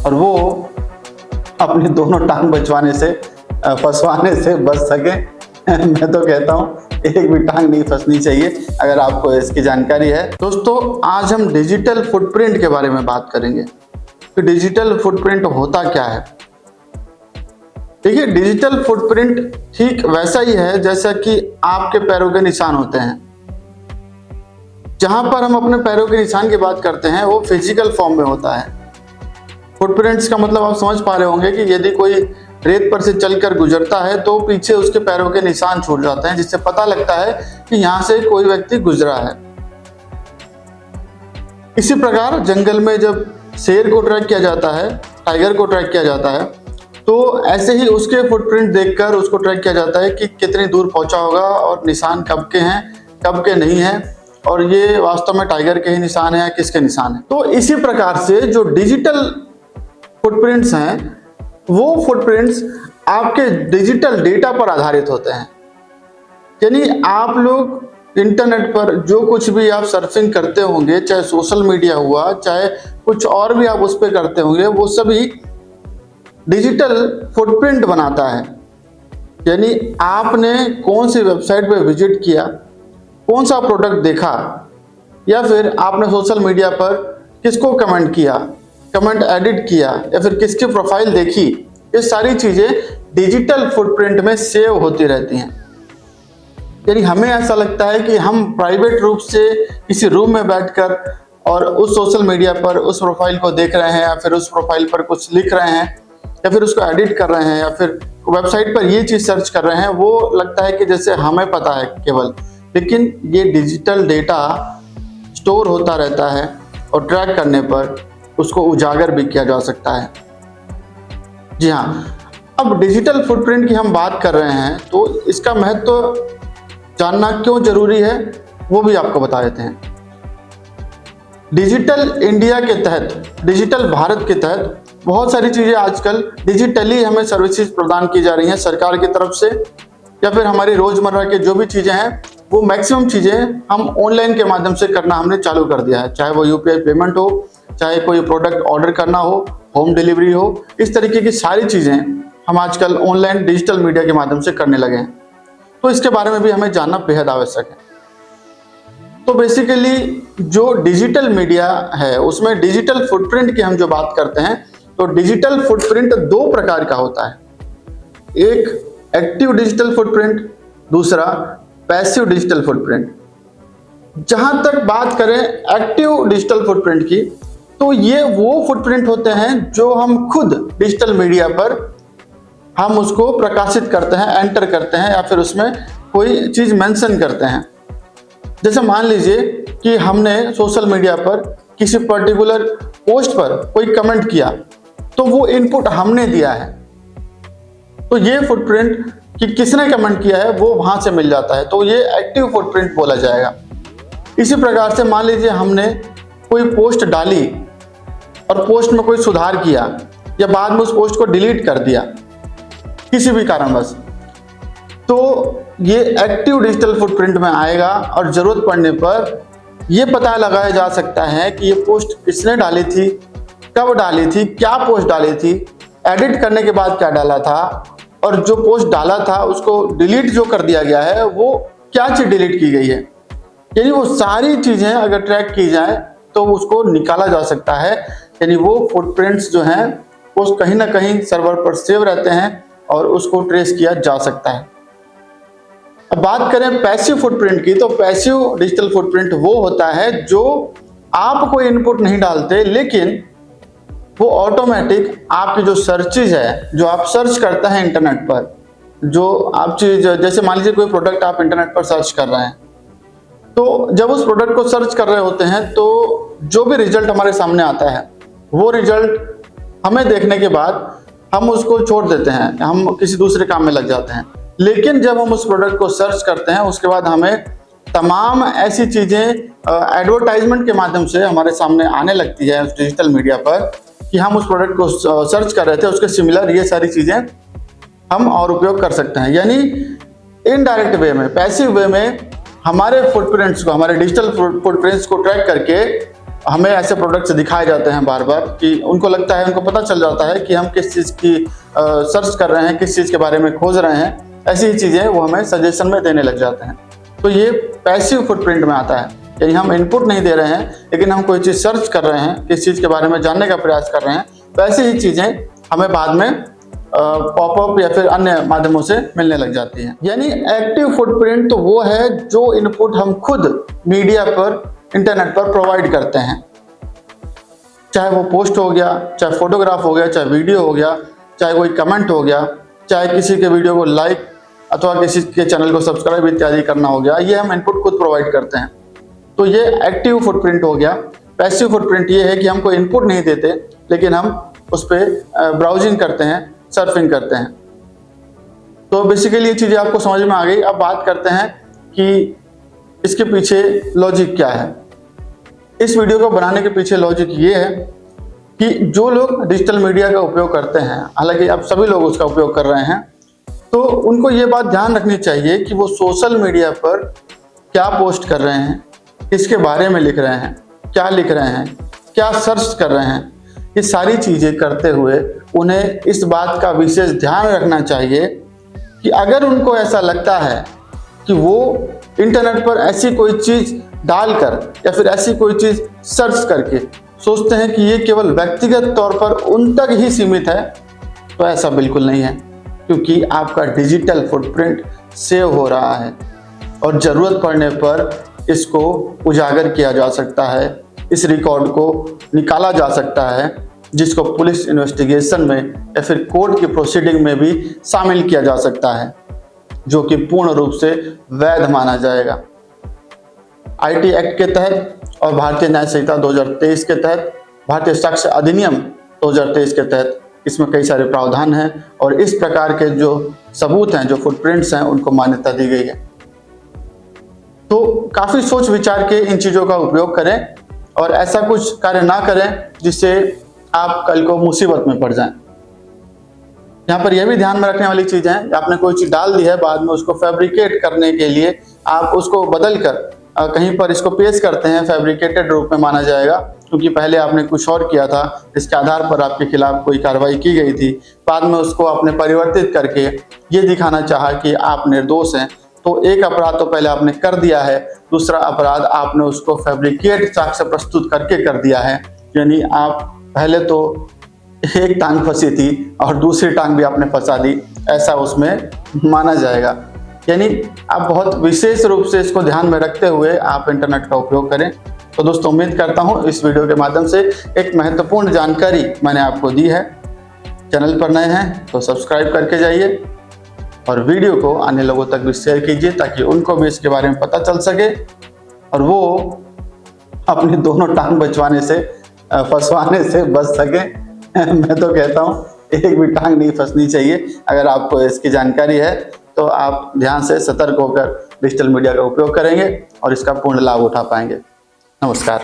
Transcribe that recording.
और वो अपनी दोनों टांग फंसवाने से बच सके। मैं तो कहता हूँ एक भी टांग नहीं फंसनी चाहिए, अगर आपको इसकी जानकारी है। दोस्तों, आज हम डिजिटल फुटप्रिंट के बारे में बात करेंगे कि डिजिटल फुटप्रिंट होता क्या है। देखिए, डिजिटल फुटप्रिंट ठीक वैसा ही है जैसा कि आपके पैरों के निशान होते हैं। जहां पर हम अपने पैरों के निशान की बात करते हैं वो फिजिकल फॉर्म में होता है। फुटप्रिंट्स का मतलब आप समझ पा रहे होंगे कि यदि कोई रेत पर से चलकर गुजरता है तो पीछे उसके पैरों के निशान छूट जाते हैं, जिससे पता लगता है कि यहाँ से कोई व्यक्ति गुजरा है। इसी प्रकार जंगल में जब शेर को ट्रैक किया जाता है, टाइगर को ट्रैक किया जाता है, तो ऐसे ही उसके फुटप्रिंट देखकर उसको ट्रैक किया जाता है कि कितनी दूर पहुंचा होगा और निशान कब के हैं, कब के नहीं हैं, और ये वास्तव में टाइगर के ही निशान है या किसके निशान है। तो इसी प्रकार से जो डिजिटल फुटप्रिंट्स हैं वो फुटप्रिंट्स आपके डिजिटल डेटा पर आधारित होते हैं। यानी आप लोग इंटरनेट पर जो कुछ भी आप सर्फिंग करते होंगे, चाहे सोशल मीडिया हुआ, चाहे कुछ और भी आप उस पर करते होंगे, वो सभी डिजिटल फुटप्रिंट बनाता है। यानी आपने कौन सी वेबसाइट पर विजिट किया, कौन सा प्रोडक्ट देखा, या फिर आपने सोशल मीडिया पर किसको कमेंट किया, कमेंट एडिट किया, या फिर किसकी प्रोफाइल देखी, ये सारी चीजें डिजिटल फुटप्रिंट में सेव होती रहती हैं। यानी हमें ऐसा लगता है कि हम प्राइवेट रूप से किसी रूम में बैठकर और उस सोशल मीडिया पर उस प्रोफाइल को देख रहे हैं, या फिर उस प्रोफाइल पर कुछ लिख रहे हैं, या फिर उसको एडिट कर रहे हैं, या फिर वेबसाइट पर ये चीज सर्च कर रहे हैं, वो लगता है कि जैसे हमें पता है केवल। लेकिन ये डिजिटल डेटा स्टोर होता रहता है और ट्रैक करने पर उसको उजागर भी किया जा सकता है। जी हाँ, अब डिजिटल फुटप्रिंट की हम बात कर रहे हैं तो इसका महत्व जानना क्यों जरूरी है वो भी आपको बता देते हैं। डिजिटल इंडिया के तहत, डिजिटल भारत के तहत बहुत सारी चीजें आजकल डिजिटली हमें सर्विसेज प्रदान की जा रही हैं सरकार की तरफ से, या फिर हमारी रोजमर्रा के जो भी चीजें हैं वो मैक्सिमम चीजें हम ऑनलाइन के माध्यम से करना हमने चालू कर दिया है। चाहे वो यूपीआई पेमेंट हो, चाहे कोई प्रोडक्ट ऑर्डर करना हो, होम डिलीवरी हो, इस तरीके की सारी चीजें हम आजकल ऑनलाइन डिजिटल मीडिया के माध्यम से करने लगे हैं। तो इसके बारे में भी हमें जानना बेहद आवश्यक है। तो बेसिकली जो डिजिटल मीडिया है उसमें डिजिटल फुटप्रिंट की हम जो बात करते हैं, तो डिजिटल फुटप्रिंट दो प्रकार का होता है। एक एक्टिव डिजिटल फुटप्रिंट, दूसरा पैसिव डिजिटल फुटप्रिंट। जहां तक बात करें एक्टिव डिजिटल फुटप्रिंट की, तो ये वो फुटप्रिंट होते हैं जो हम खुद डिजिटल मीडिया पर हम उसको प्रकाशित करते हैं, एंटर करते हैं, या फिर उसमें कोई चीज मेंशन करते हैं। जैसे मान लीजिए कि हमने सोशल मीडिया पर किसी पर्टिकुलर पोस्ट पर कोई कमेंट किया, तो वो इनपुट हमने दिया है, तो ये फुटप्रिंट कि किसने कमेंट किया है वो वहां से मिल जाता है, तो ये एक्टिव फुटप्रिंट बोला जाएगा। इसी प्रकार से मान लीजिए हमने कोई पोस्ट डाली और पोस्ट में कोई सुधार किया, या बाद में उस पोस्ट को डिलीट कर दिया किसी भी कारणवश, तो ये एक्टिव डिजिटल फुटप्रिंट में आएगा। और जरूरत पड़ने पर यह पता लगाया जा सकता है कि ये पोस्ट किसने डाली थी, कब डाली थी, क्या पोस्ट डाली थी, एडिट करने के बाद क्या डाला था, और जो पोस्ट डाला था उसको डिलीट जो कर दिया गया है वो क्या चीज डिलीट की गई है। यानी वो सारी चीजें अगर ट्रैक की जाए तो उसको निकाला जा सकता है। यानी वो फुटप्रिंट्स जो हैं वो कहीं ना कहीं सर्वर पर सेव रहते हैं और उसको ट्रेस किया जा सकता है। अब बात करें पैसिव फुटप्रिंट की, तो पैसिव डिजिटल फुटप्रिंट वो होता है जो आप कोई इनपुट नहीं डालते, लेकिन वो ऑटोमेटिक आपकी जो सर्चेज है, जो आप सर्च करते हैं इंटरनेट पर, जो आप चीज, जैसे मान लीजिए कोई प्रोडक्ट आप इंटरनेट पर सर्च कर रहे हैं, तो जब उस प्रोडक्ट को सर्च कर रहे होते हैं तो जो भी रिजल्ट हमारे सामने आता है वो रिजल्ट हमें देखने के बाद हम उसको छोड़ देते हैं, हम किसी दूसरे काम में लग जाते हैं। लेकिन जब हम उस प्रोडक्ट को सर्च करते हैं उसके बाद हमें तमाम ऐसी चीजें एडवर्टाइजमेंट के माध्यम से हमारे सामने आने लगती है उस डिजिटल मीडिया पर कि हम उस प्रोडक्ट को सर्च कर रहे थे, उसके सिमिलर ये सारी चीजें हम और उपयोग कर सकते हैं। यानी इनडायरेक्ट वे में, पैसिव वे में हमारे फुटप्रिंट्स को, हमारे डिजिटल फुटप्रिंट्स को ट्रैक करके हमें ऐसे प्रोडक्ट्स दिखाए जाते हैं बार बार कि उनको लगता है, उनको पता चल जाता है कि हम किस चीज़ की सर्च कर रहे हैं, किस चीज़ के बारे में खोज रहे हैं, ऐसी ही चीज़ें वो हमें सजेशन में देने लग जाते हैं। तो ये पैसिव फुटप्रिंट में आता है, यानी हम इनपुट नहीं दे रहे हैं लेकिन हम कोई चीज़ सर्च कर रहे हैं, किस चीज़ के बारे में जानने का प्रयास कर रहे हैं, वैसी ही चीज़ें हमें बाद में पॉपअप या फिर अन्य माध्यमों से मिलने लग जाती हैं। यानी एक्टिव फुटप्रिंट तो वो है जो इनपुट हम खुद मीडिया पर, इंटरनेट पर प्रोवाइड करते हैं, चाहे वो पोस्ट हो गया, चाहे फोटोग्राफ हो गया, चाहे वीडियो हो गया, चाहे कोई कमेंट हो गया, चाहे किसी के वीडियो को लाइक अथवा किसी के चैनल को सब्सक्राइब इत्यादि करना हो गया, ये हम इनपुट खुद प्रोवाइड करते हैं। तो ये एक्टिव फुटप्रिंट हो गया। पैसिव फुटप्रिंट ये है कि हम कोई इनपुट नहीं देते लेकिन हम उस पर ब्राउजिंग करते हैं, सर्फिंग करते हैं। तो बेसिकली ये चीज़ें आपको समझ में आ गई। अब बात करते हैं कि इसके पीछे लॉजिक क्या है। इस वीडियो को बनाने के पीछे लॉजिक ये है कि जो लोग डिजिटल मीडिया का उपयोग करते हैं, हालांकि अब सभी लोग उसका उपयोग कर रहे हैं, तो उनको ये बात ध्यान रखनी चाहिए कि वो सोशल मीडिया पर क्या पोस्ट कर रहे हैं, किसके बारे में लिख रहे हैं, क्या लिख रहे हैं, क्या सर्च कर रहे हैं। ये सारी चीज़ें करते हुए उन्हें इस बात का विशेष ध्यान रखना चाहिए कि अगर उनको ऐसा लगता है कि वो इंटरनेट पर ऐसी कोई चीज़ डालकर या फिर ऐसी कोई चीज़ सर्च करके सोचते हैं कि ये केवल व्यक्तिगत तौर पर उन तक ही सीमित है, तो ऐसा बिल्कुल नहीं है, क्योंकि आपका डिजिटल फुटप्रिंट सेव हो रहा है और ज़रूरत पड़ने पर इसको उजागर किया जा सकता है, इस रिकॉर्ड को निकाला जा सकता है, जिसको पुलिस इन्वेस्टिगेशन में या फिर कोर्ट की प्रोसीडिंग में भी शामिल किया जा सकता है, जो कि पूर्ण रूप से वैध माना जाएगा। आईटी एक्ट के तहत और भारतीय न्याय संहिता 2023 के तहत, भारतीय साक्ष्य अधिनियम 2023 के तहत इसमें कई सारे प्रावधान हैं और इस प्रकार के जो सबूत हैं, जो फुटप्रिंट्स हैं, उनको मान्यता दी गई है। तो काफ़ी सोच विचार के इन चीज़ों का उपयोग करें और ऐसा कुछ कार्य ना करें जिससे आप कल को मुसीबत में पड़ जाएं। यहाँ पर यह भी ध्यान में रखने वाली चीज़ है, आपने कोई चीज़ डाल दी है, बाद में उसको फैब्रिकेट करने के लिए आप उसको बदल कर कहीं पर इसको पेश करते हैं, फैब्रिकेटेड रूप में माना जाएगा, क्योंकि पहले आपने कुछ और किया था, इसके आधार पर आपके खिलाफ कोई कार्रवाई की गई थी, बाद में उसको आपने परिवर्तित करके ये दिखाना चाहा कि आप निर्दोष हैं। तो एक अपराध तो पहले आपने कर दिया है, दूसरा अपराध आपने उसको फैब्रिकेट साक्ष्य प्रस्तुत करके कर दिया है, यानी आप पहले तो एक टांग फंसी थी और दूसरी टांग भी आपने फंसा दी, ऐसा उसमें माना जाएगा। यानी आप बहुत विशेष रूप से इसको ध्यान में रखते हुए आप इंटरनेट का उपयोग करें। तो दोस्तों, उम्मीद करता हूँ इस वीडियो के माध्यम से एक महत्वपूर्ण जानकारी मैंने आपको दी है। चैनल पर नए हैं तो सब्सक्राइब करके जाइए और वीडियो को अन्य लोगों तक भी शेयर कीजिए ताकि उनको भी इसके बारे में पता चल सके और वो अपनी दोनों टांग फंसवाने से बच सके। मैं तो कहता हूँ एक भी टांग नहीं फंसनी चाहिए। अगर आपको इसकी जानकारी है तो आप ध्यान से सतर्क होकर डिजिटल मीडिया का उपयोग करेंगे और इसका पूर्ण लाभ उठा पाएंगे। नमस्कार।